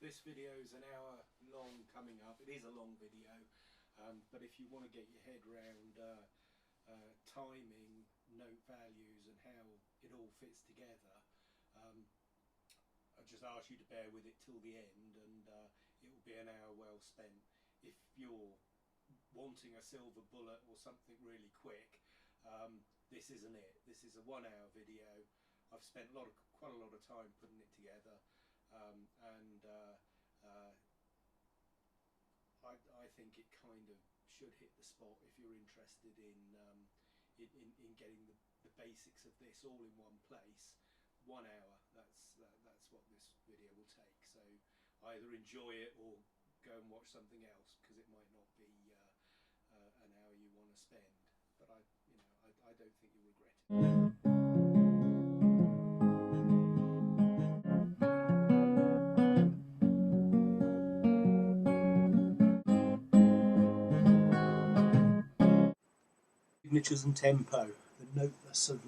This video is an hour long coming up. It is a long video, but if you want to get your head around timing, note values and how it all fits together, I just ask you to bear with it till the end, and it will be an hour well spent. If you're wanting a silver bullet or something really quick, this isn't it. This is a 1 hour video. I've spent quite a lot of time putting it together, and I think it kind of should hit the spot if you're interested in getting the basics of this all in one place. 1 hour. That's what this video will take. So either enjoy it or go and watch something else, because it might not be an hour you want to spend. But I don't think you'll regret it. Signatures and tempo, the noteless of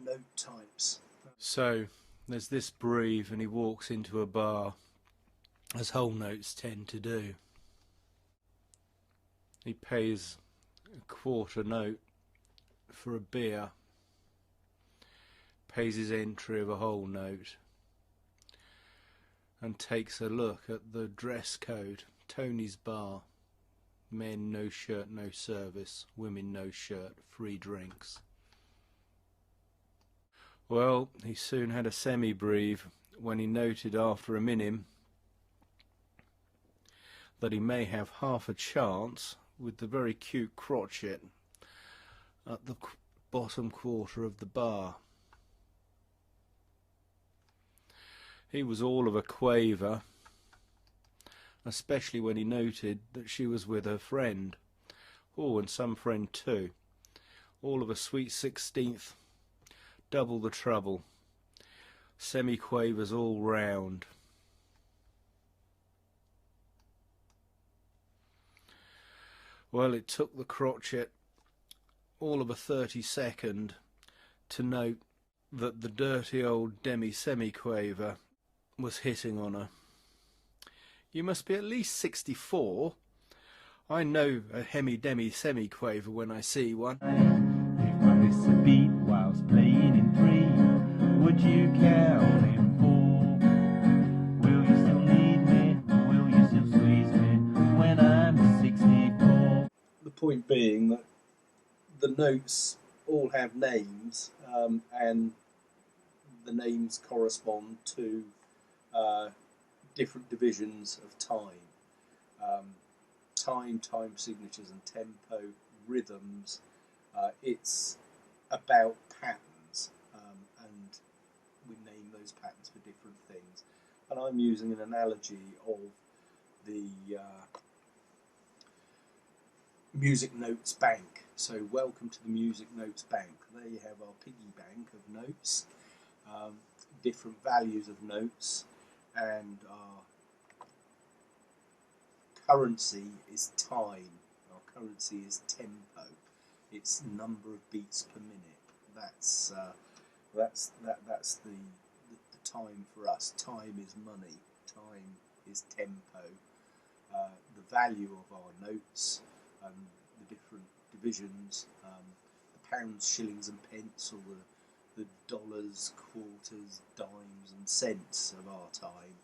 note types. So there's this breathe, and he walks into a bar, as whole notes tend to do. He pays a quarter note for a beer, pays his entry of a whole note, and takes a look at the dress code. Tony's bar. Men no shirt, no service. Women no shirt, free drinks. Well, he soon had a semi-breathe when he noted after a minim that he may have half a chance with the very cute crotchet at the bottom quarter of the bar. He was all of a quaver, especially when he noted that she was with her friend. Oh, and some friend too. All of a sweet 16th, double the trouble. Semi-quavers all round. Well, it took the crotchet all of a 32nd to note that the dirty old demi-semi-quaver was hitting on her. You must be at least 64. I know a hemi-demi-semi-quaver when I see one. If I miss a beat whilst playing in 3, would you care on in 4? Will you still need me? Will you still squeeze me when I'm 64? The point being that the notes all have names, and the names correspond to different divisions of time. Time signatures and tempo, rhythms. It's about patterns, and we name those patterns for different things. And I'm using an analogy of the music notes bank. So welcome to the music notes bank. There you have our piggy bank of notes, different values of notes, and our currency is time. Our currency is tempo. It's number of beats per minute. That's the time for us. Time is money. Time is tempo. The value of our notes, the different divisions, the pounds, shillings and pence, or the dollars, quarters, dimes and cents of our time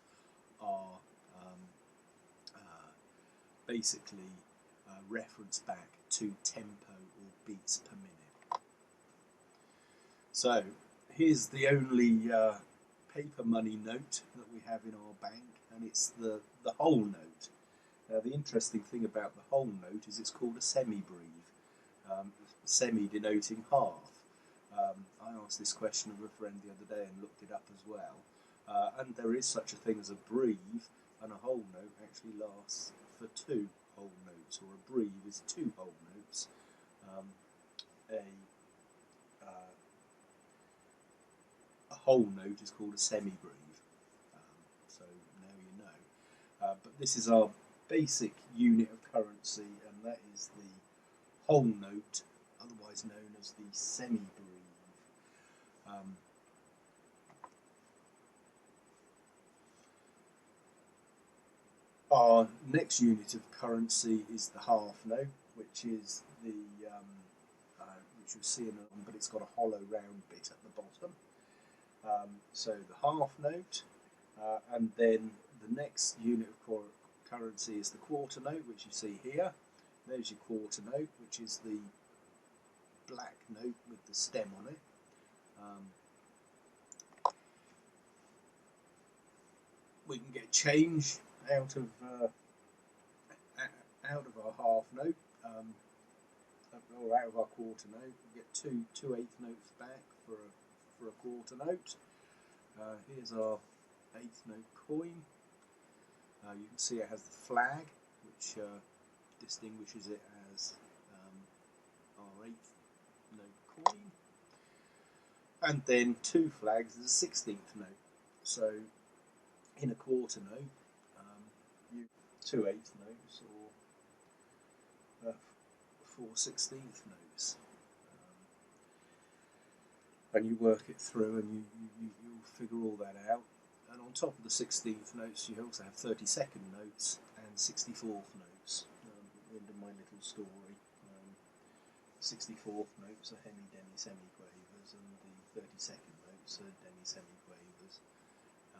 are basically reference back to tempo or beats per minute. So here's the only paper money note that we have in our bank, and it's the whole note. Now the interesting thing about the whole note is it's called a semi-breathe, semi denoting half. I asked this question of a friend the other day and looked it up as well, and there is such a thing as a breathe, and a whole note actually lasts for 2 whole notes, or a breathe is 2 whole notes. A whole note is called a semi-breathe, so now you know. But this is our basic unit of currency, and that is the whole note, otherwise known as the semi-breathe. Our next unit of currency is the half note, which is the which you'll see in a, but it's got a hollow round bit at the bottom. So the half note, and then the next unit of currency is the quarter note, which you see here. There's your quarter note, which is the black note with the stem on it. We can get change out of our half note, or out of our quarter note. We get two eighth notes back for a quarter note. Here's our eighth note coin. You can see it has the flag, which distinguishes it as our eighth note coin. And then two flags is a 16th note. So in a quarter note, you two eighth notes or four 16th notes, and you work it through, and you'll figure all that out. And on top of the 16th notes, you also have 32nd notes and 64th notes. At the end of my little story, 64th notes are hemi-demi semiquavers, and the 32nd notes are demi semiquavers,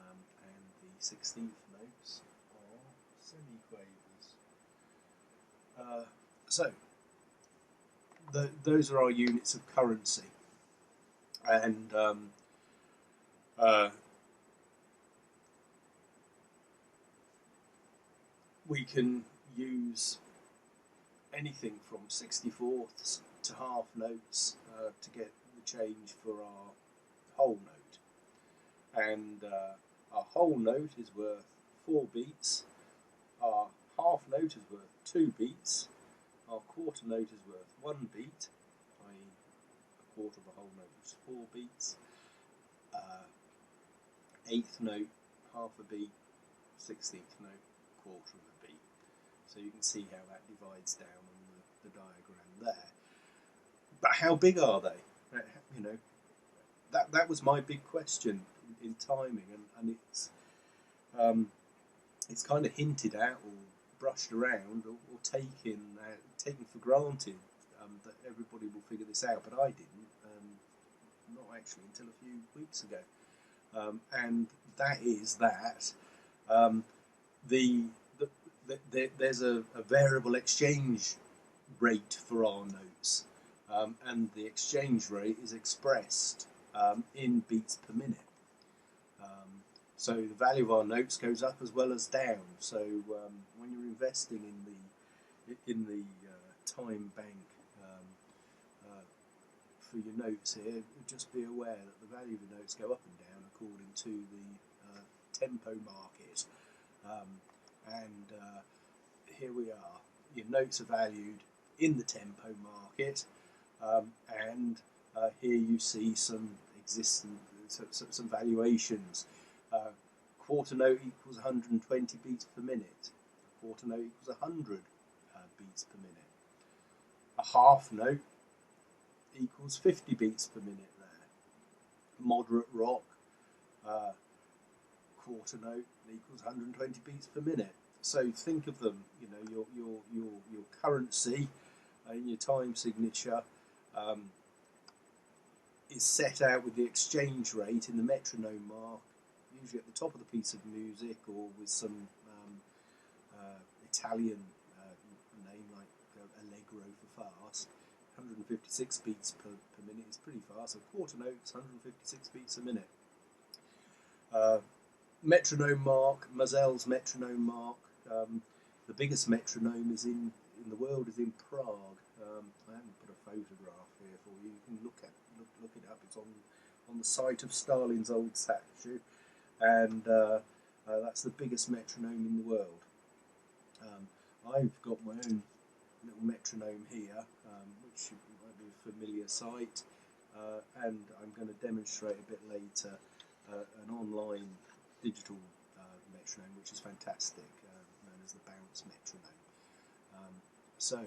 and the 16th notes are semiquavers. So those are our units of currency, and we can use anything from 64ths to half notes to get the change for our whole note. And our whole note is worth 4 beats, our half note is worth 2 beats, our quarter note is worth 1 beat, i.e. a quarter of a whole note is 4 beats, eighth note, half a beat, 16th note, quarter of a beat. So you can see how that divides down on the diagram there. But how big are they? You know, that was my big question in timing, and it's kind of hinted at or brushed around or taken for granted that everybody will figure this out, but I didn't, not actually until a few weeks ago. And that is that there's a variable exchange rate for our notes, and the exchange rate is expressed in beats per minute. So the value of our notes goes up as well as down. So when you're investing in the time bank for your notes here, just be aware that the value of the notes go up and down according to the tempo market. And here we are. Your notes are valued in the tempo market, and here you see some some valuations. Quarter note equals 120 beats per minute. A quarter note equals 100 beats per minute. A half note equals 50 beats per minute there. Moderate rock, quarter note equals 120 beats per minute. So think of them, you know, your currency and your time signature is set out with the exchange rate in the metronome mark, usually at the top of the piece of music, or with some Italian name like Allegro for fast. 156 beats per minute is pretty fast. A quarter note is 156 beats a minute. Metronome mark, Mazel's metronome mark. The biggest metronome is in the world is in Prague. I haven't put a photograph here for you. You can look it up. It's on the site of Stalin's old statue, and that's the biggest metronome in the world. I've got my own little metronome here, which might be a familiar sight, and I'm going to demonstrate a bit later an online digital metronome, which is fantastic, known as the bounce metronome. So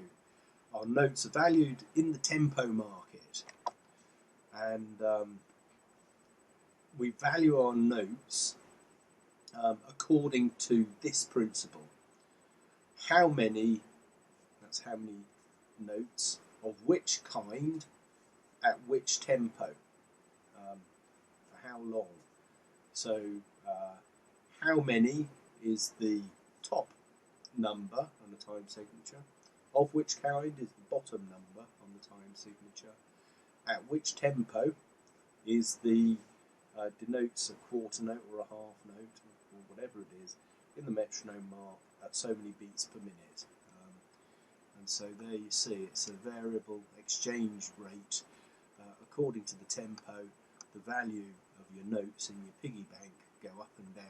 our notes are valued in the tempo market, and we value our notes according to this principle. how many, that's how many notes, of which kind, at which tempo, for how long. So how many is the top number on the time signature, of which kind is the bottom number on the time signature, at which tempo is the denotes a quarter note or a half note or whatever it is in the metronome mark at so many beats per minute. And so there you see it's a variable exchange rate. According to the tempo, the value of your notes in your piggy bank go up and down.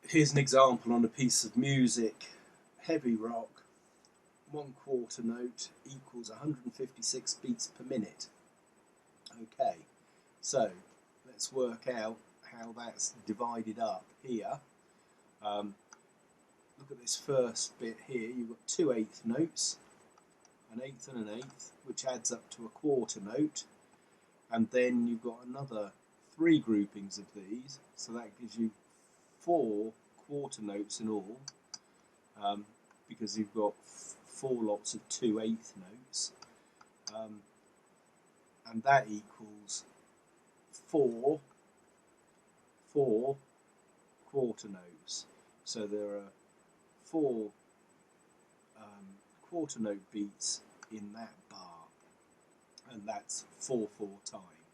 Here's an example on a piece of music, heavy rock, 1/4 note equals 156 beats per minute. Okay, so let's work out how that's divided up here. Look at this first bit here, you've got 2 eighth notes, an eighth and an eighth, which adds up to a quarter note, and then you've got another 3 groupings of these, so that gives you 4 quarter notes in all, because you've got 4 lots of 2 eighth notes, and that equals 4 quarter notes. So there are 4 quarter note beats in that bar, and that's 4/4 time.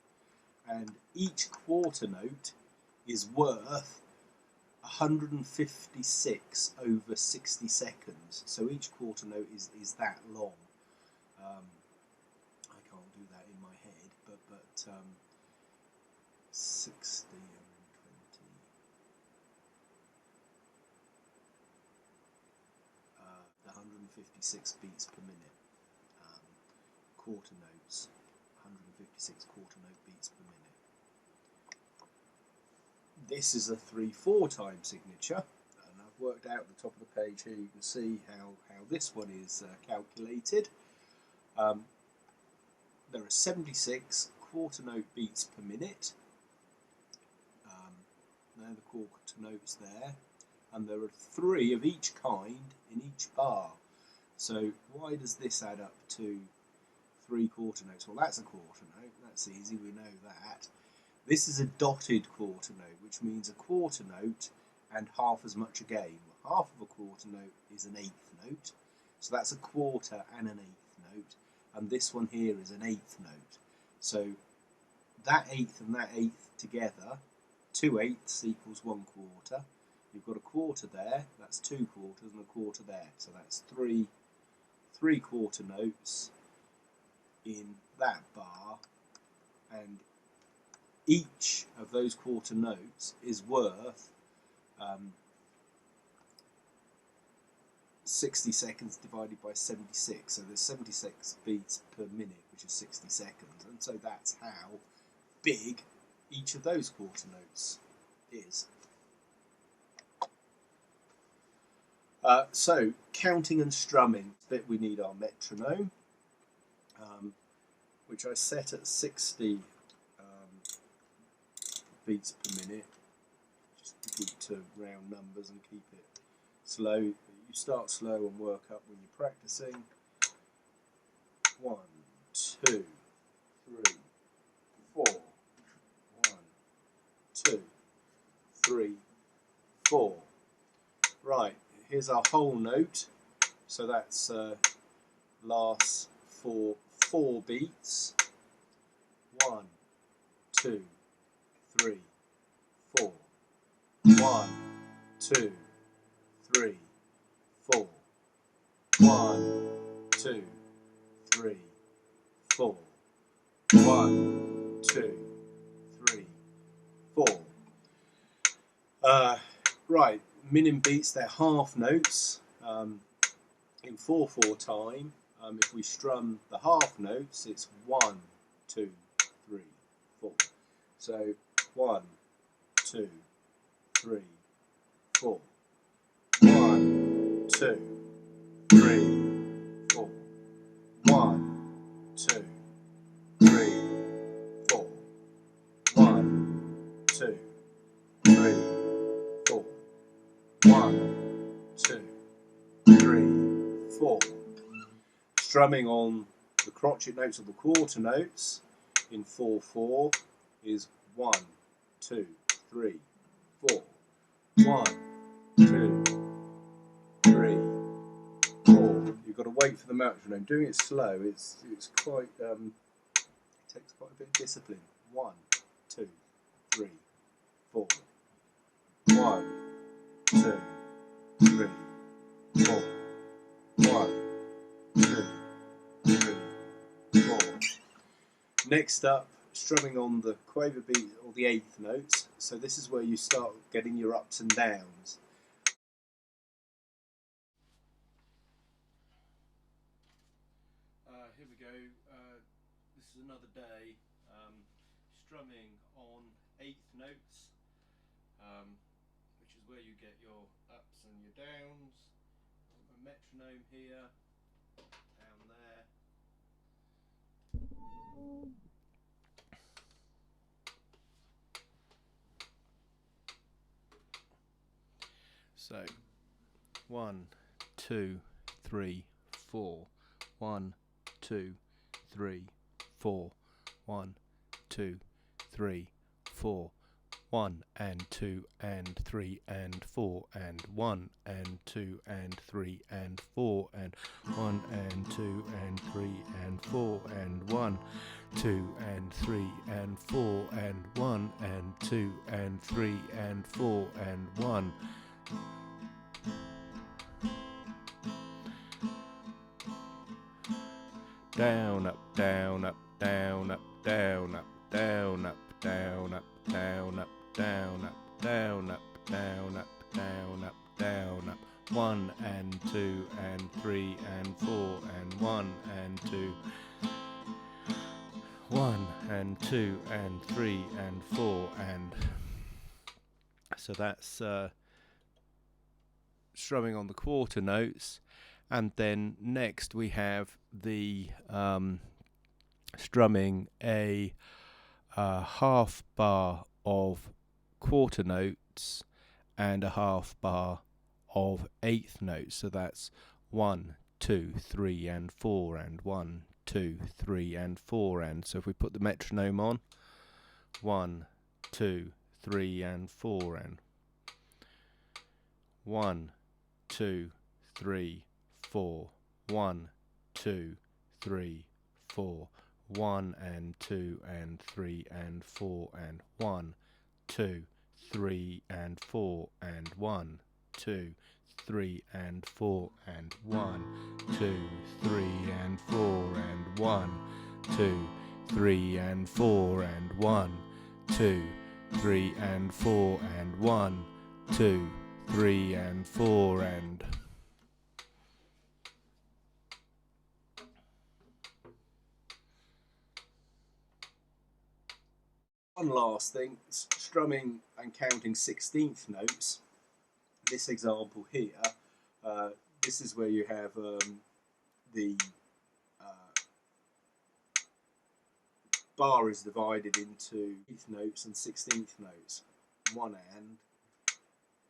And each quarter note is worth 156 over 60 seconds. So each quarter note is that long. I can't do that in my head, but 60 and 20. The 156 beats per minute. Quarter notes, 156 quarter note beats per minute. This is a 3/4 time signature, and I've worked out at the top of the page here. You can see how this one is calculated. There are 76 quarter note beats per minute. There are the quarter notes there, and there are 3 of each kind in each bar. So why does this add up to 3 quarter notes? Well, that's a quarter note. That's easy. We know that. This is a dotted quarter note, which means a quarter note and half as much again. Half of a quarter note is an eighth note, so that's a quarter and an eighth note, and this one here is an eighth note. So that eighth and that eighth together, 2 eighths equals 1/4. You've got a quarter there, that's 2 quarters, and a quarter there, so that's 3 quarter notes in that bar, and each of those quarter notes is worth 60 seconds divided by 76, so there's 76 beats per minute, which is 60 seconds, and so that's how big each of those quarter notes is. So counting and strumming, bit we need our metronome, which I set at 60 beats per minute, just to keep to round numbers and keep it slow. You start slow and work up when you're practicing. 1, 2, 3, 4. 1, 2, 3, 4. Right, here's our whole note. So that's lasts for 4 beats. 1, 2, 3, 4. 1, 2, 3, 4. 1, 2, 3, 4. 1, 2, 3, 4. Right, minim beats, they're half notes. In 4/4 time, if we strum the half notes, it's 1, 2, 3, 4. So 1, 2, 3, 4. 1, 2, 3, 4. 1, 2, 3, 4. 1, 2, 3, 4. 1, 2, 3, 4. Strumming on the crotchet notes of the quarter notes in 4/4 is 1, 2, 3, 4. 1, 2, 3, 4. You've got to wait for the metronome. Doing it slow, it's quite it takes quite a bit of discipline. 1, 2, 3, 4. 1, 2, 3, 4. 1, 2, 3, 4. Next up, strumming on the quaver beat or the 8th notes. So this is where you start getting your ups and downs. Here we go. This is another day strumming on 8th notes, which is where you get your ups and your downs. A metronome here, down there. So 1, 2, 3, 4. 1, 2, 3, 4. 1, 2, 3, 4. 1 and 2 and 3 and 4 and 1 and 2 and 3 and 4 and 1 and 2 and 3 and 4 and 1, 2 and 3 and 4 and 1 and 2 and 3 and 4 and 1. Down, up, down, up, down, up, down, up, down, up, down, up, down, up, down, up, down, up, down, up, down, up, down, up. 1 and 2 and 3 and 4 and 1 and 2. 1 and 2 and 3 and 4 and so that's strumming on the quarter notes. And then next we have the strumming a half bar of quarter notes and a half bar of 8th notes. So that's 1, 2, 3 and 4 and 1, 2, 3 and 4 and so if we put the metronome on, 1, 2, 3 and 4 and 1, 2, 3, 4. 1, 2, 3, 4. 1 and 2 and 3 and 4 and 1, 2, 3 and 4 and 1, 2, 3 and 4 and 1, 2, 3 and 4 and 1, 2, 3 and 4 and 1, 2, 3 and 4 and 1, 2, 3 and 4 and one last thing, strumming and counting 16th notes. This example here, this is where you have the bar is divided into 8th notes and 16th notes. 1 and,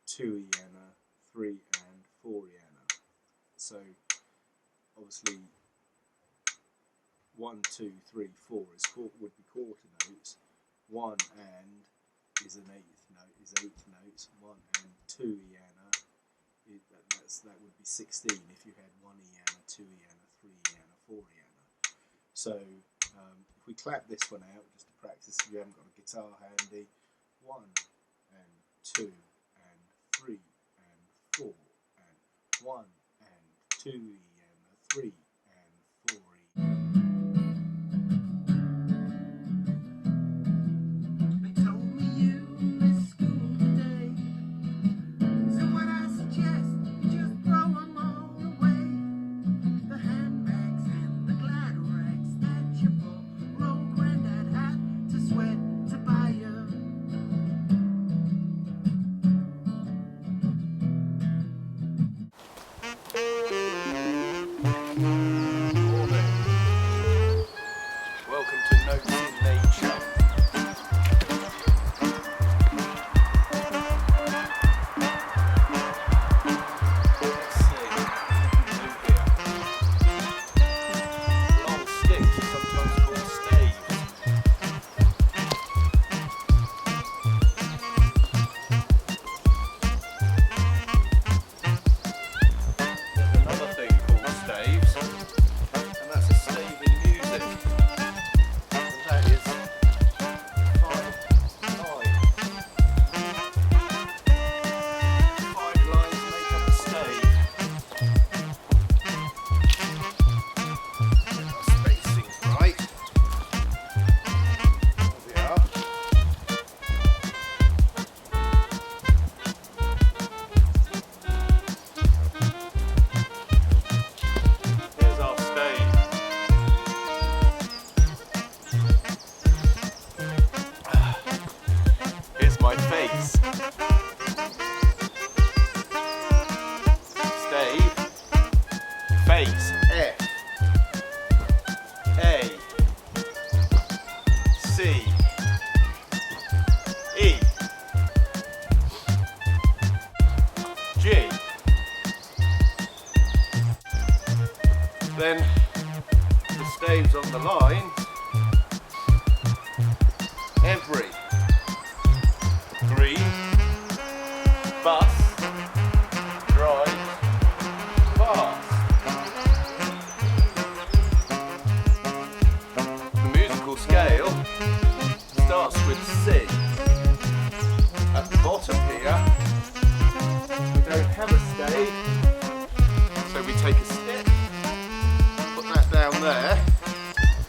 2 eana, 3 and 4 eana. So obviously 1, 2, 3, 4 would be quarter notes. 1 and is an 8th note, is 8th notes. 1 and 2 eana, that would be 16 if you had 1 eana, 2 eana, 3 eana, 4 eana. So if we clap this one out just to practice, if you haven't got a guitar handy, 1 and 2 and 3 and 4 and 1 and 2 eana, 3 and 4 eana. Sweat staves on the line, every green bus drives fast. The musical scale starts with C. At the bottom here, we don't have a stave, so we take a stick, put that down there,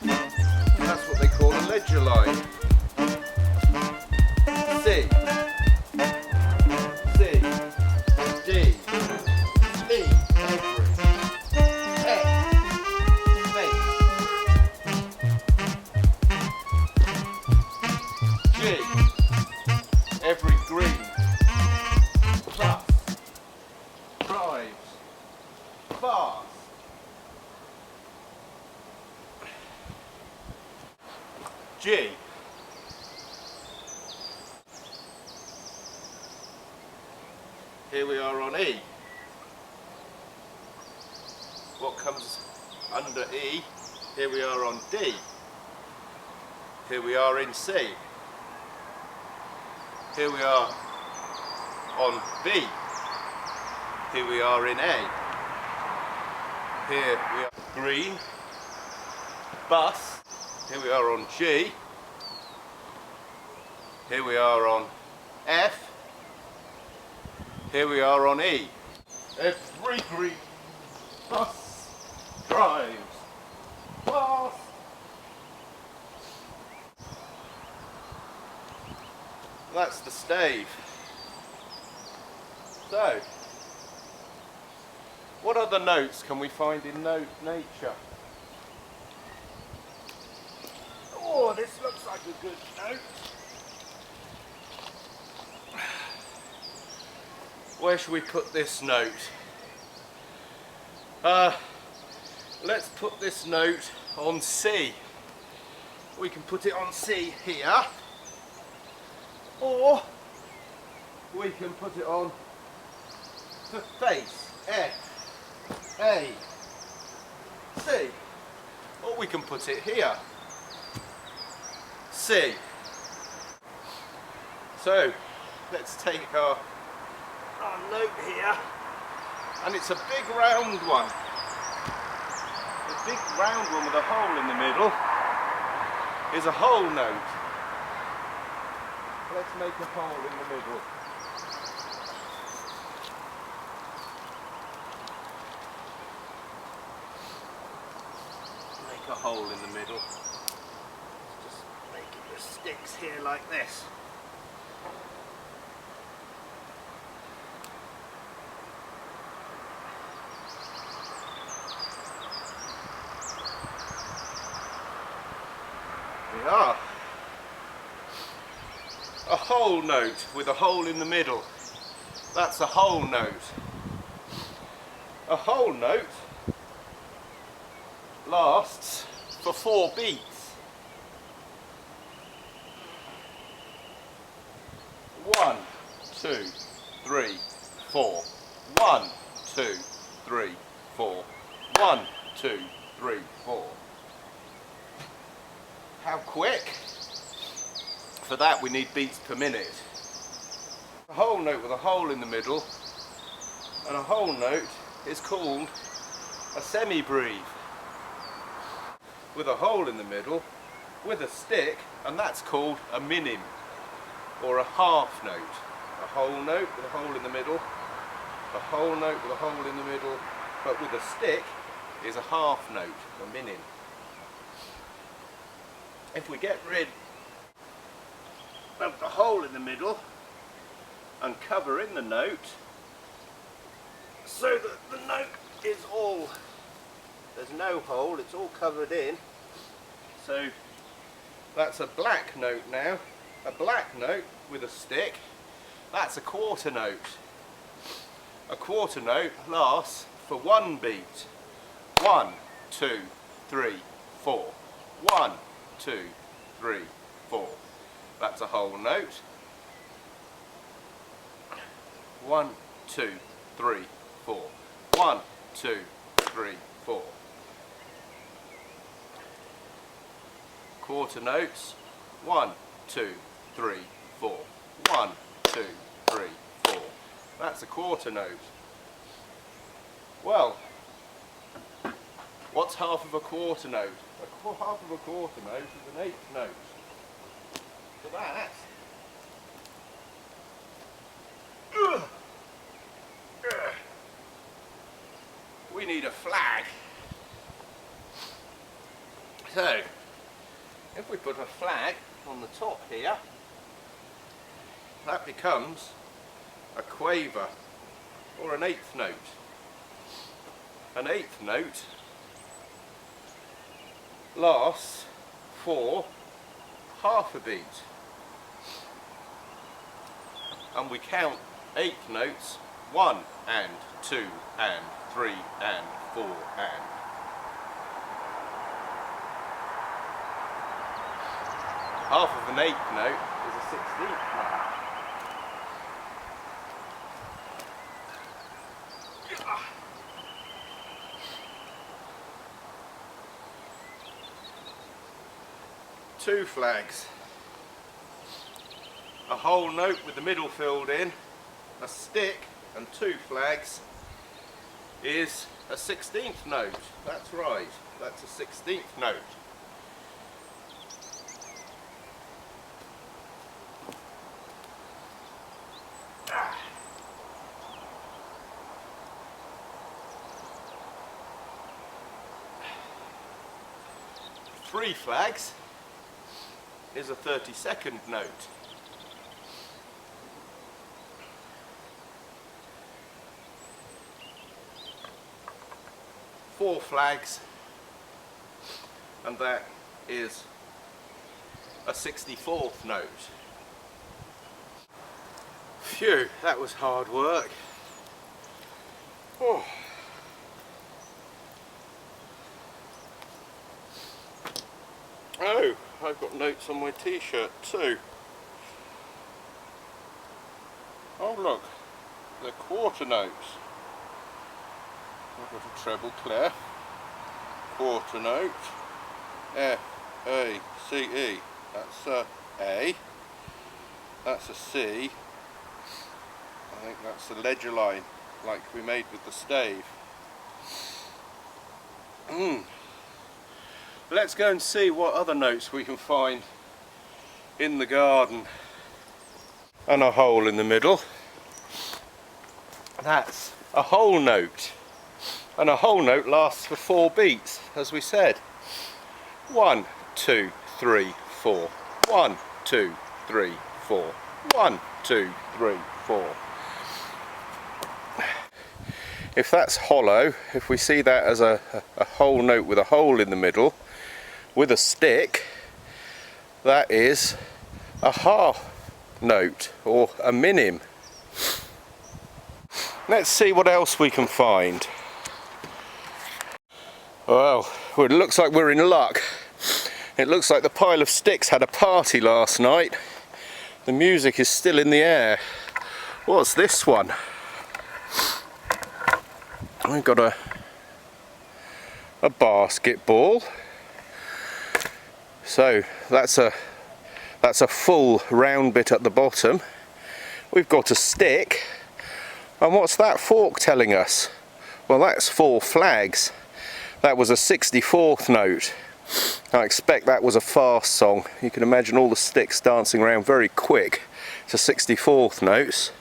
and that's what they call a ledger line. C, C, D, E, every, F, G, every green bus drives fast. G. Here we are on E. What comes under E? Here we are on D. Here we are in C. Here we are on B. Here we are in A. Here we are green, bus. Here we are on G. Here we are on F. Here we are on E. Every green bus drives fast. That's the stave. So, what other notes can we find in nature? Oh, this looks like a good note. Where should we put this note? Let's put this note on C. We can put it on C here, or we can put it on the face, F, A, C, or we can put it here, C. So let's take our note here, and it's a big round one. The big round one with a hole in the middle is a whole note. Let's make a hole in the middle. Make a hole in the middle. Just make it with sticks here like this. We are. A whole note with a hole in the middle. That's a whole note. A whole note lasts for 4 beats. 1, 2, 3, 4. 1, 2, 3, 4. 1, 2, 3, 4. How quick? For that we need beats per minute. A whole note with a hole in the middle, and a whole note is called a semi-breve. With a hole in the middle, with a stick, and that's called a minim, or a half note. A whole note with a hole in the middle, a whole note with a hole in the middle, but with a stick is a half note, a minim. If we get rid of the hole in the middle and cover in the note so that the note is all, there's no hole, it's all covered in. So that's a black note now, a black note with a stick. That's a quarter note. A quarter note lasts for 1 beat. 1, 2, 3, 4. 1, 2, 3, 4. That's a whole note. 1, 2, 3, 4. 1, 2, 3, 4. quarter notes. 1, 2, 3, 4. 1, 2, 3, 4. That's a quarter note. Well, what's half of a quarter note? Half of a quarter note is an eighth note. So that we need a flag. So if we put a flag on the top here, that becomes a quaver or an eighth note. An eighth note lasts for half a beat, and we count eighth notes 1 and 2 and 3 and 4 and. Half of an eighth note is a 16th note. Two flags, a whole note with the middle filled in, a stick and two flags is a 16th note. That's right, that's a 16th note. Three flags is a 32nd note. Four flags, and that is a 64th note. Phew, that was hard work. Oh. Oh, I've got notes on my t-shirt too. Oh look, they're quarter notes. I've got a treble clef, quarter note, F, A, C, E. That's a A, that's a C. I think that's the ledger line, like we made with the stave. Let's go and see what other notes we can find in the garden. And a hole in the middle. That's a whole note. And a whole note lasts for 4 beats, as we said. 1, 2, 3, 4. 1, 2, 3, 4. 1, 2, 3, 4. If that's hollow, if we see that as a whole note with a hole in the middle, with a stick, that is a half note or a minim. Let's see what else we can find. Well, it looks like we're in luck. It looks like the pile of sticks had a party last night. The music is still in the air. What's this one? We've got a basketball. So that's a full round bit at the bottom. We've got a stick. And what's that fork telling us? Well, that's 4 flags. That was a 64th note. I expect that was a fast song. You can imagine all the sticks dancing around very quick to 64th notes.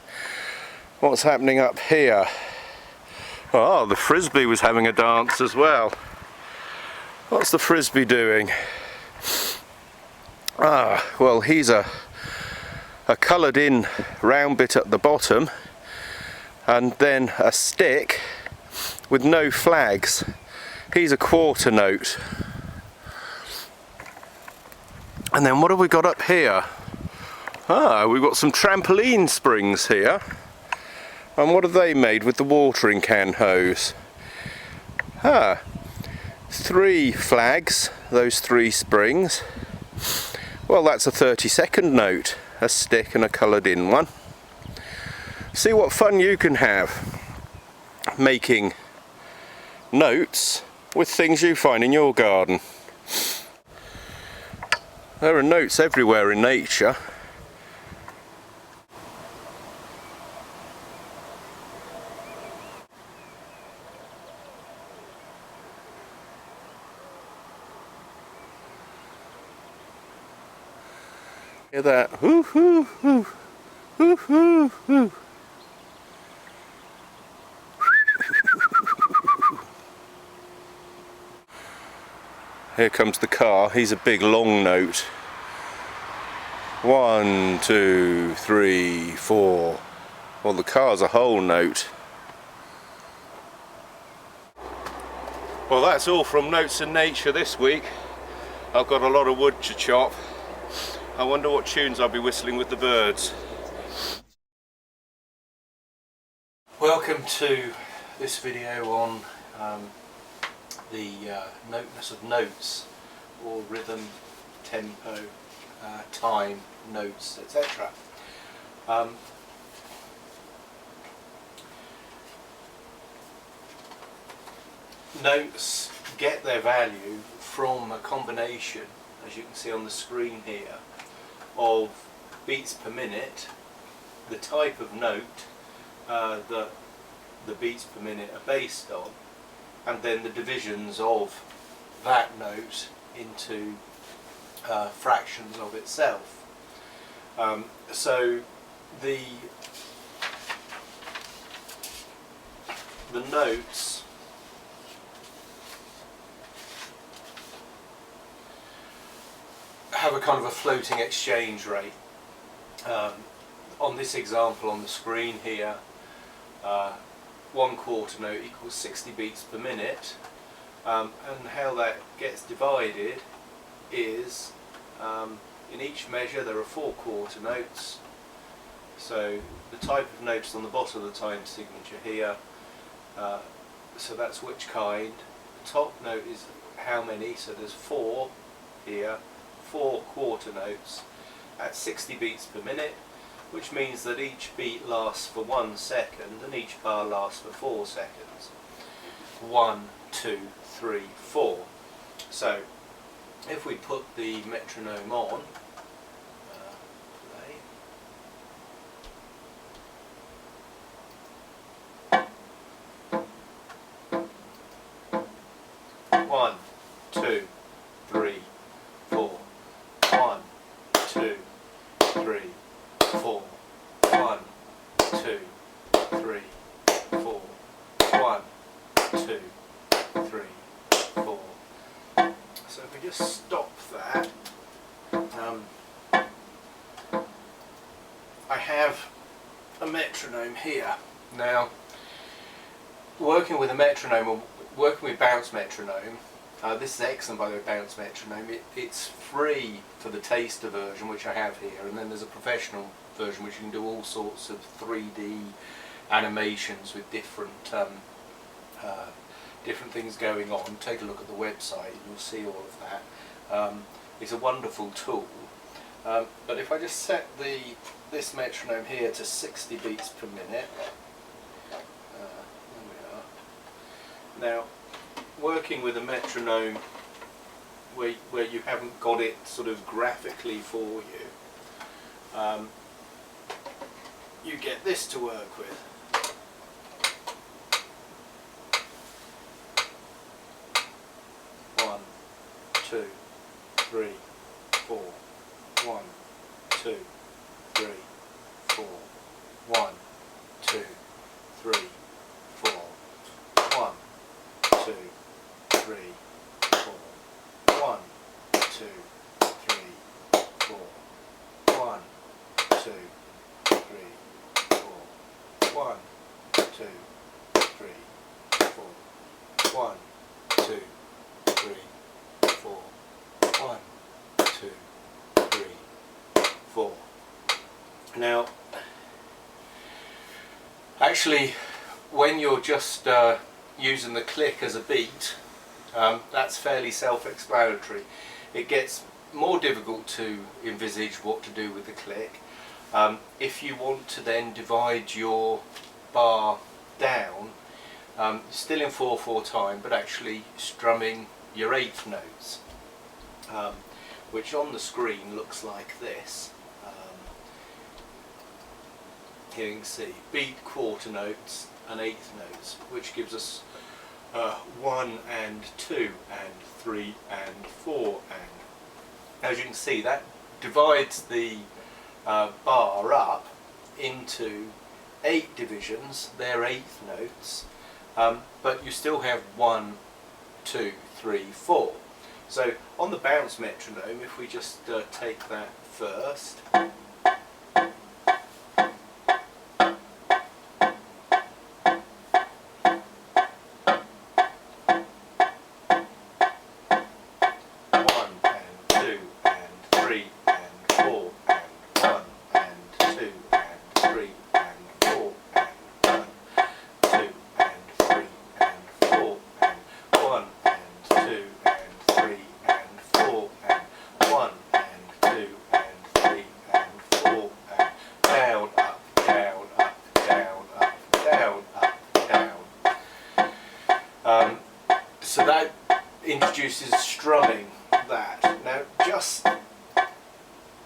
What's happening up here? Oh, the frisbee was having a dance as well. What's the frisbee doing? Ah, well, he's a coloured in round bit at the bottom, and then a stick with no flags. He's a quarter note. And then what have we got up here? Ah, we've got some trampoline springs here. And what are they made with the watering can hose? Ah, 3 flags, those 3 springs. Well, that's a 32nd note, a stick and a coloured in one. See what fun you can have making notes with things you find in your garden. There are notes everywhere in nature. Hear that? Whoo hoo hoo, hoo hoo hoo. Here comes the car. He's a big long note. 1, 2, 3, 4. Well, the car's a whole note. Well, that's all from Notes in Nature this week. I've got a lot of wood to chop. I wonder what tunes I'll be whistling with the birds. Welcome to this video on the noteness of notes, or rhythm, tempo, time, notes, etc. Notes get their value from a combination, as you can see on the screen here, of beats per minute, the type of note that the beats per minute are based on, and then the divisions of that note into fractions of itself. So the notes have a kind of a floating exchange rate. On this example on the screen here, 1 quarter note equals 60 beats per minute, and how that gets divided is in each measure there are 4 quarter notes, so the type of notes on the bottom of the time signature here, so that's which kind. The top note is how many, so there's 4 here, 4 quarter notes at 60 beats per minute, which means that each beat lasts for 1 second and each bar lasts for 4 seconds. 1, 2, 3, 4. So if we put the metronome on, play. 1, 2, 3, 4. 1, 2, 3, 4. 1, 2, 3, 4. 1, 2, 3, 4. So if we just stop that, I have a metronome here. Now, working with a metronome, or working with bounce metronome, this is excellent by the way, bounce metronome. It's free for the taster version, which I have here, and then there's a professional version which you can do all sorts of 3D animations with different different things going on. Take a look at the website, you'll see all of that. It's a wonderful tool. But if I just set this metronome here to 60 beats per minute, there we are. Now, working with a metronome where you haven't got it sort of graphically for you, you get this to work with. One, 2, 3, 4. 1, 2, 3, 4. 1, 2, 3, 4. 1, 2, 3, 4. 1, 2, 3, 4. 1, 2, 3, 4. 1, 2, 3, 4. 1, 2, 3, 4. 1, 2, 3, 4. Now, actually, when you're just using the click as a beat, that's fairly self-explanatory. It gets more difficult to envisage what to do with the click. If you want to then divide your bar down, still in 4/4 time, but actually strumming your 8th notes. which on the screen looks like this. Here you can see beat, quarter notes and eighth notes, which gives us 1 and 2 and 3 and 4, and as you can see that divides the bar up into 8 divisions. They're eighth notes, but you still have 1, 2, 3, 4. So on the bounce metronome, if we just take that first, so that introduces strumming that. Now, just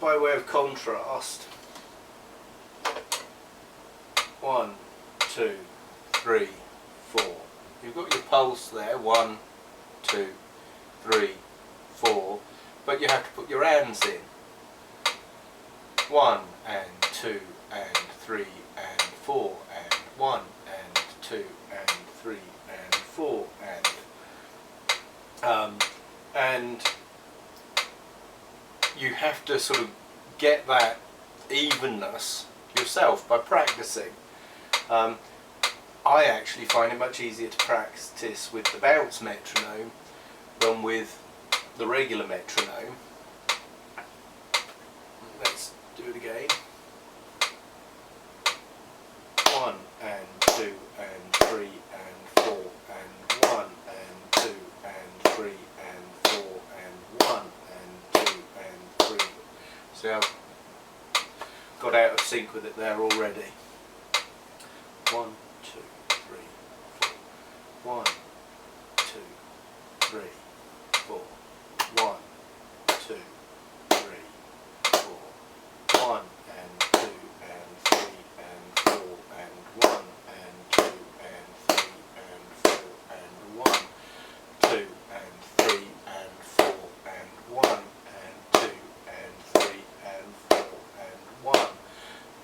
by way of contrast, 1, 2, 3, 4. You've got your pulse there, 1, 2, 3, 4, but you have to put your hands in. 1 and 2 and 3 and 4 and 1 and 2 and 3 and 4 and you have to sort of get that evenness yourself by practicing. I actually find it much easier to practice with the bounce metronome than with the regular metronome. Let's do it again. 1 and 2 and 3 and 4 and 1 and 2 and 3 and 4 and 1 and 2 and 3. See, I've got out of sync with it there already. 1, 2, 3, 4. 1, 2, 3, 4. 1, 2, 3, 4. 1 and 2 and 3 and 4 and 1 and 2 and 3 and 4 and 1, 2 and 3 and 4 and 1 and 2 and 3 and 4 and 1,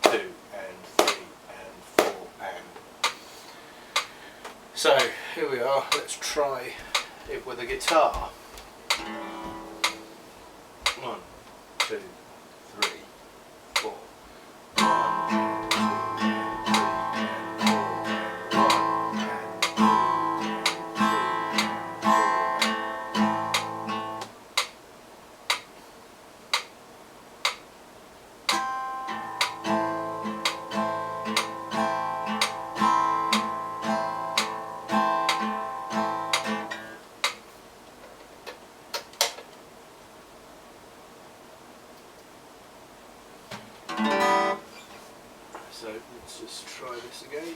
2 and 3 and 4 and... So here we are, let's try it with a guitar. 1, 2, 3, 4. 1 and 2 and 3 and 4 and 1 and 2 and 3 and 4 So let's just try this again.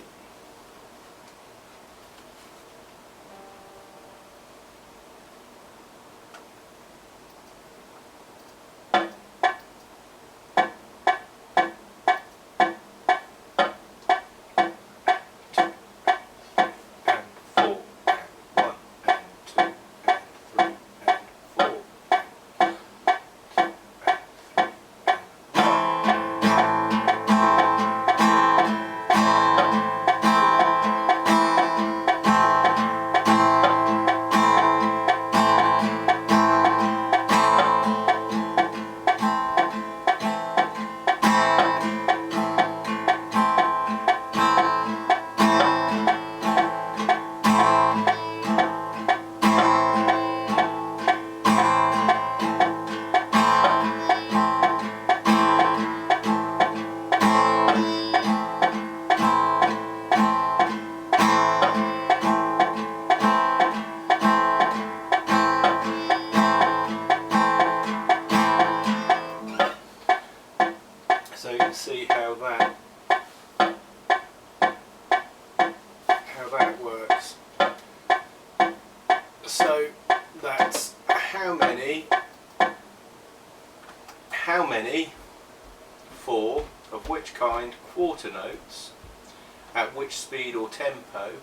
So you can see how that works. So that's how many how many, 4, of which kind, quarter notes, at which speed or tempo,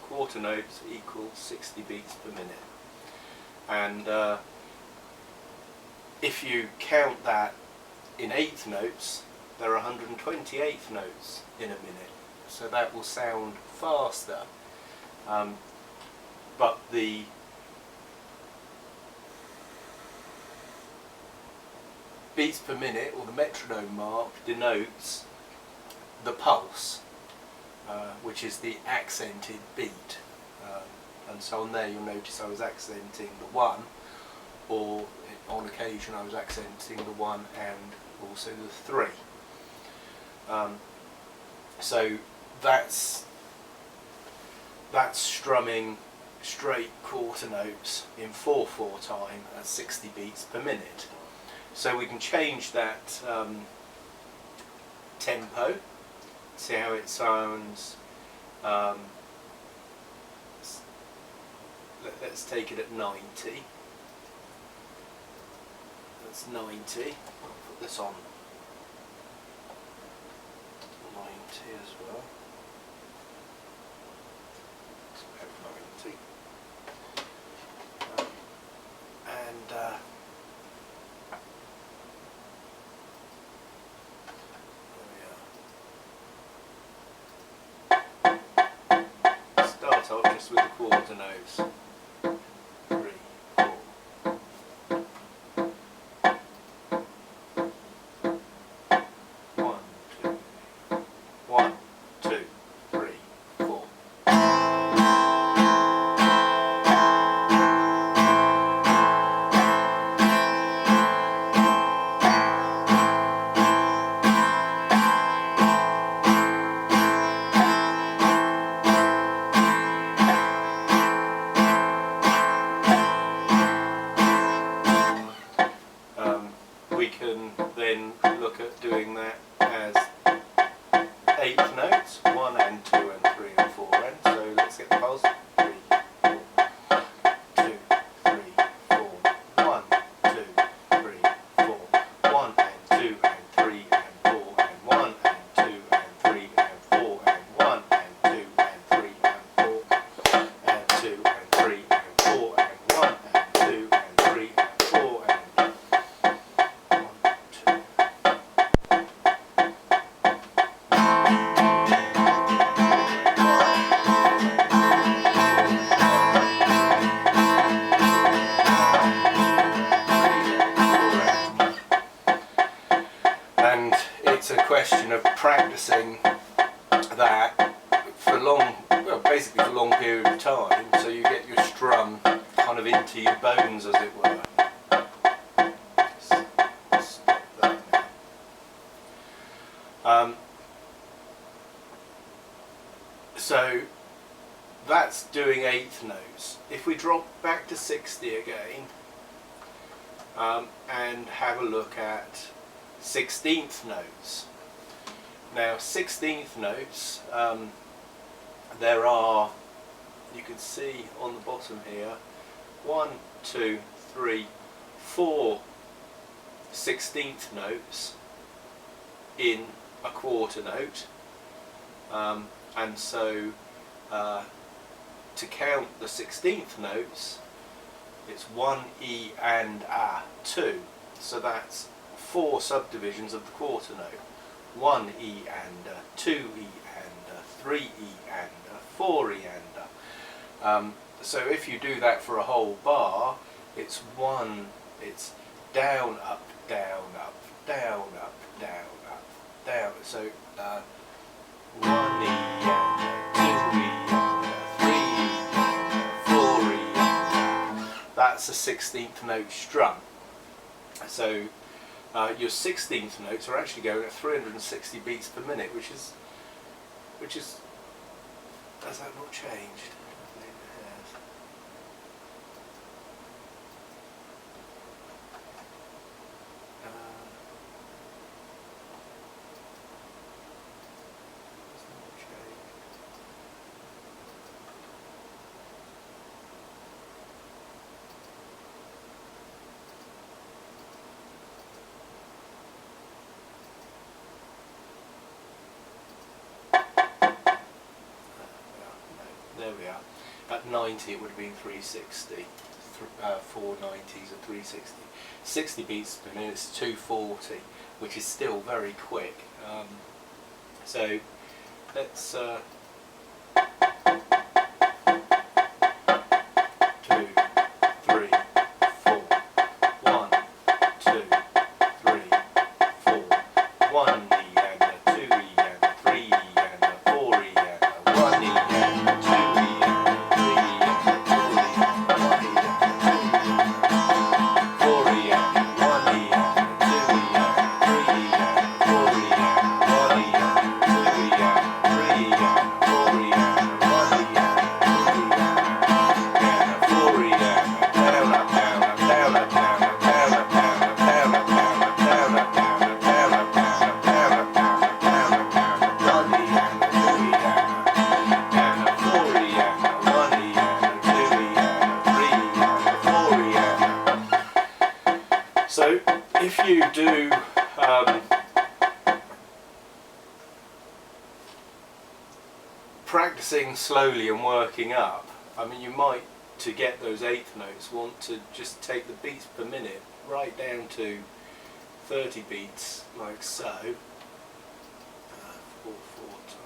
quarter notes equal 60 beats per minute. And if you count that in eighth notes, there are 120 eighth notes in a minute, so that will sound faster. But the beats per minute, or the metronome mark, denotes the pulse, which is the accented beat. And so on there you'll notice I was accenting the 1, or on occasion I was accenting the 1 and also the 3. So that's strumming straight quarter notes in 4/4 time at 60 beats per minute. So we can change that tempo, see how it sounds. Let's take it at 90. That's 90. I'll put this on 90 as well. It's about 90. And start off just with the quarter notes. 3, 4. 1, 2, 1, 2, 3, 4. We can then look at doing that as eighth notes, 1 and 2 and 3 and 4 and. So let's get the pulse. 3, 4, 2, 3, 4, 1, 2, 3, 4, 1 and 2 and 3 and 4 and 1 and 2 and 3 and 4 and 1 and 2 and 3 and 4 and 2 and 3 and 4 and 1 and 2 and 3 and 4 and 1, 2. And it's a question of practicing that for basically for a long period of time, so you get your strum kind of into your bones, as it were. Stop that now. So that's doing eighth notes. If we drop back to 60 again, and have a look at 16th notes. Now 16th notes, there are, you can see on the bottom here, 1, 2, 3, 4 16th notes in a quarter note, and so to count the 16th notes, it's 1 E and A 2, so that's 4 subdivisions of the quarter note. 1 E and A, 2 E and A, 3 E and A, 4 E and A. So if you do that for a whole bar, it's down, up, down, up, down, up, down, up, down. So 1 E and A, 2 E and A, 3 E and A, 4 E and A. That's a 16th note strum. So your 16th notes are actually going at 360 beats per minute, which is has that not changed? I believe it has. Has not changed. at 90 it would have been 360, 490s or 360. 60 beats per minute is 240, which is still very quick. So let's 2, 3, 4, 1, 2, 3, 4, 1 E and a 2 E and a 3 E and a 4 E and a 1 E and a 2 E and a 3 E and a 4 E and a 1 E and a 2 E and a 4 E and a 1 E and a 2 E and a 3 E and a 4 E and a 1 E and a 2 E and a 3 E and a 4 E and a 1 E and a 2 E and a 4 E and a down up down up down up down up down up down up down up down up down up down up down up down up down up down up down up down up 1 E and a 2 E and a 4 E and a 1 E and a 2 E and a 3 E and a 4 E and a. So if you do practicing slowly and working up, I mean, you might, to get those eighth notes, want to just take the beats per minute right down to 30 beats, like so. 4/4 time.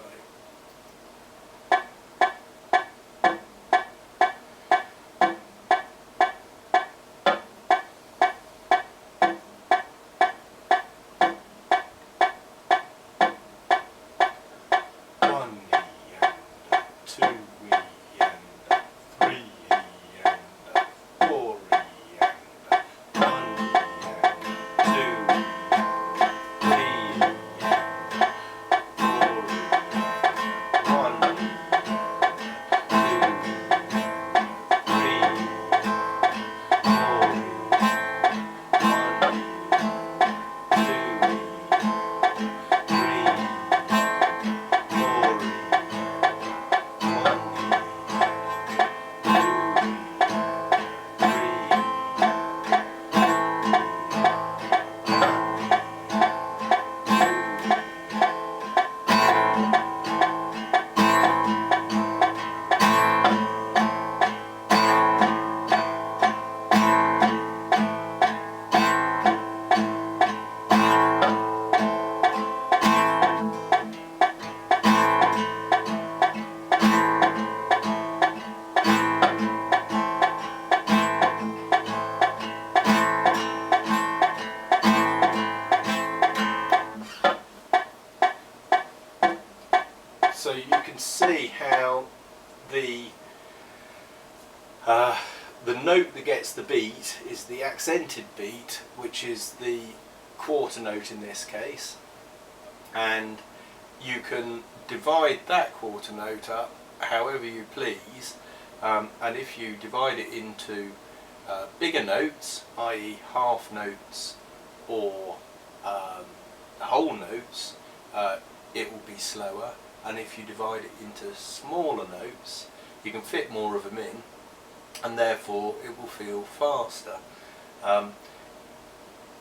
So you can see how the note that gets the beat is the accented beat, which is the quarter note in this case, and you can divide that quarter note up however you please, and if you divide it into bigger notes, i.e. half notes or whole notes, it will be slower, and if you divide it into smaller notes you can fit more of them in, and therefore it will feel faster.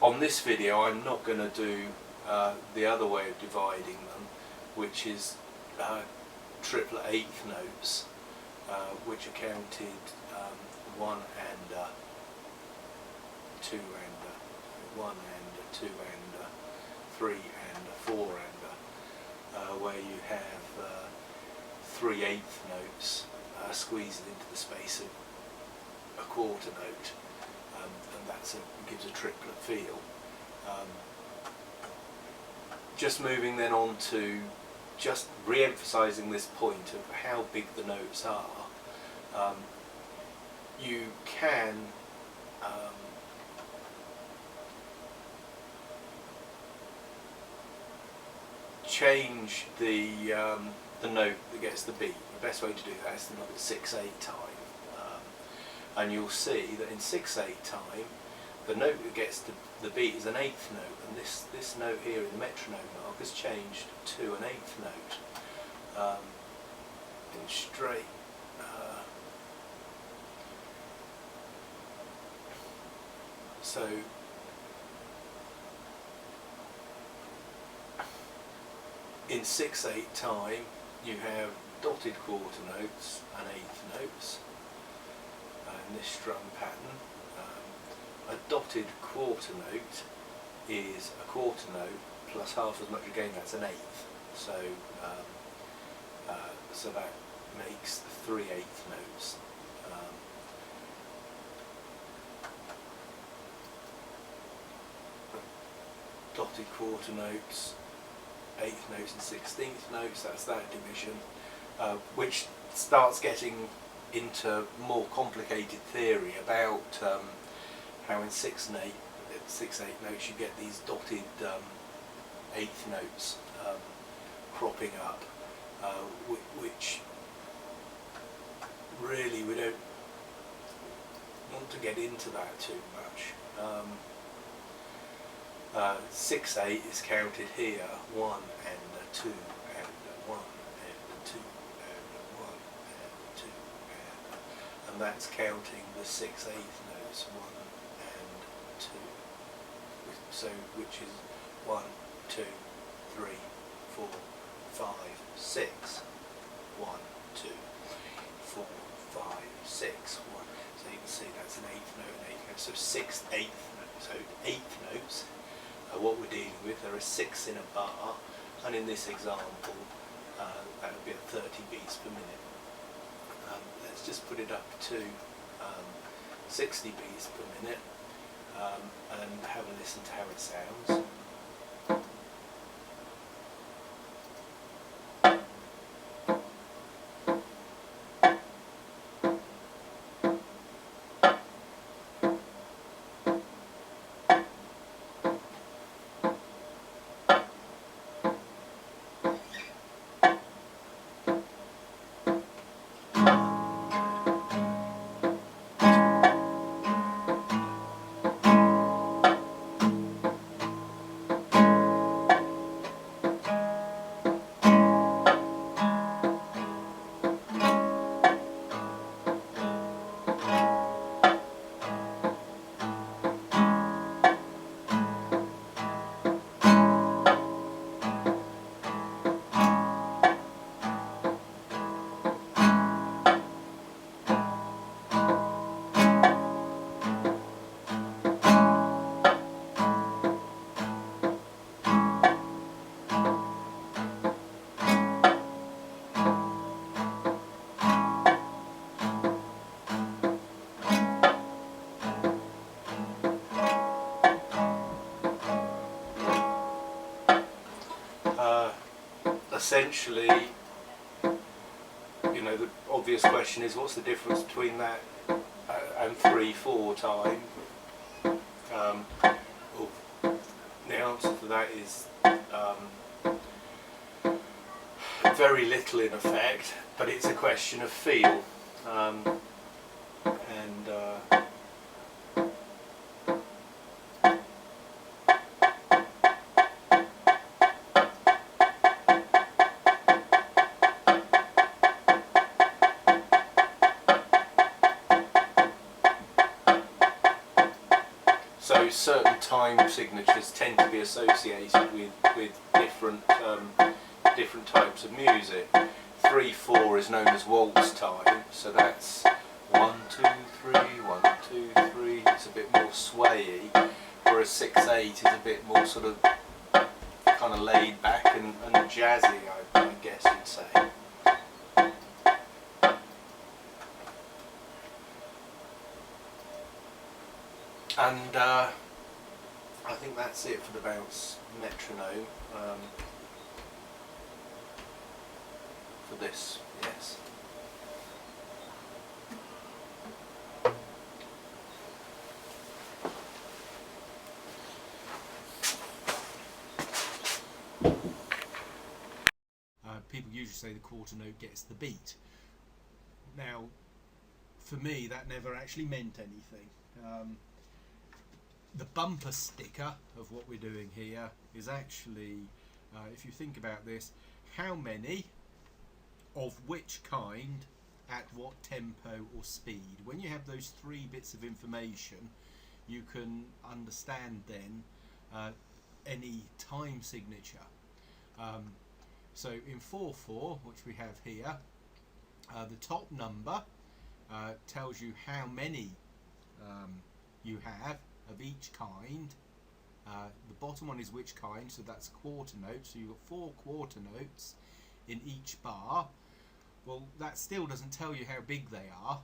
On this video I'm not going to do the other way of dividing them, which is triplet eighth notes, which are counted 1 and 2 and 1 and 2 and 3 and 4 and where you have 3 eighth notes squeezed into the space of a quarter note, and that gives a triplet feel. Just moving then on to just re-emphasising this point of how big the notes are, you can change the note that gets the beat. The best way to do that is to look at 6/8 time, and you'll see that in 6/8 time the note that gets the beat is an eighth note, and this note here in the metronome mark has changed to an eighth note in straight. So in 6/8 time you have dotted quarter notes and eighth notes in this strum pattern. A dotted quarter note is a quarter note plus half as much again, that's an eighth. So so that makes 3/8 notes. Dotted quarter notes, eighth notes and 16th notes, that's that division, which starts getting into more complicated theory about how in 6/8 notes you get these dotted eighth notes cropping up, which really we don't want to get into that too much. 6/8 is counted here, 1 and 2 and 1 and 2 and 1 and 2 and that's counting the 6/8 notes, 1 and 2. So which is 1, 2, 3, 4, 5, 6. 1, 2, 4, 5, 6. 1. So you can see that's an eighth note and eighth note. So 6/8 notes. So eighth notes. What we're dealing with, there are 6 in a bar, and in this example that would be at 30 beats per minute. Let's just put it up to 60 beats per minute and have a listen to how it sounds. Essentially, you know, the obvious question is what's the difference between that and 3/4 time? Well, the answer to that is very little in effect, but it's a question of feel. So certain time signatures tend to be associated with different different types of music. 3/4 is known as waltz time, so that's 1, 2, 3, 1, 2, 3. It's a bit more swayy, whereas 6/8 is a bit more sort of kind of laid back and jazzy, I guess you'd say. And I think that's it for the bounce metronome for this, yes. People usually say the quarter note gets the beat. Now, for me, that never actually meant anything. The bumper sticker of what we're doing here is actually, if you think about this, how many of which kind at what tempo or speed. When you have those 3 bits of information, you can understand then any time signature. So in 4/4, which we have here, The top number tells you how many you have of each kind. The bottom one is which kind, so that's quarter notes. So you've got 4 quarter notes in each bar. Well, that still doesn't tell you how big they are,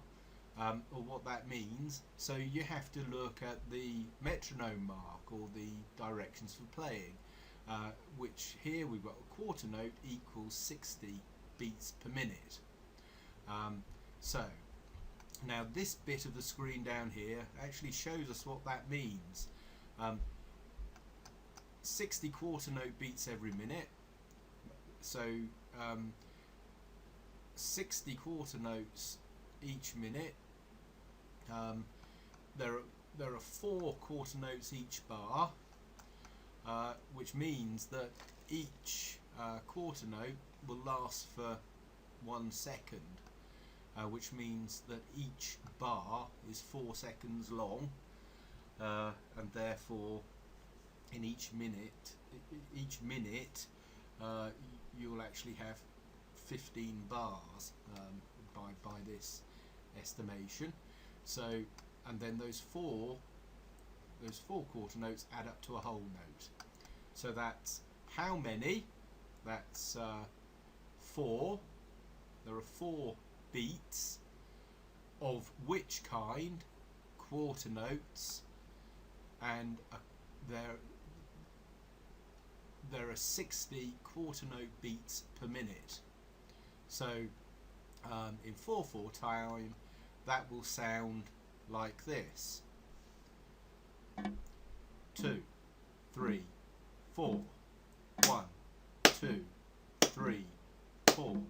or what that means. So you have to look at the metronome mark, or the directions for playing, which here we've got a quarter note equals 60 beats per minute. So now this bit of the screen down here actually shows us what that means. 60 quarter note beats every minute, so 60 quarter notes each minute. There are 4 quarter notes each bar, which means that each quarter note will last for 1 second, which means that each bar is 4 seconds long, and therefore in each minute you'll actually have 15 bars by this estimation. So, and then those four quarter notes add up to a whole note. So that's how many? That's 4. There are 4 beats of which kind? Quarter notes, and there are 60 quarter note beats per minute. So in 4/4 time, that will sound like this: 2, 3, 4, 1, 2, 3, 4,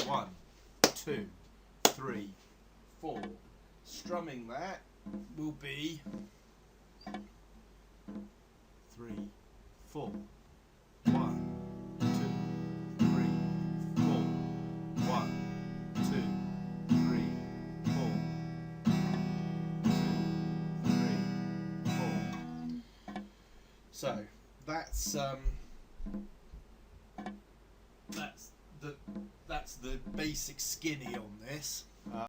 1, 2, 3, 4. Strumming that will be 3, 4. 1, 2, 3, 4. 1, 2, 3, 4. 2, 3, 4. So that's the basic skinny on this.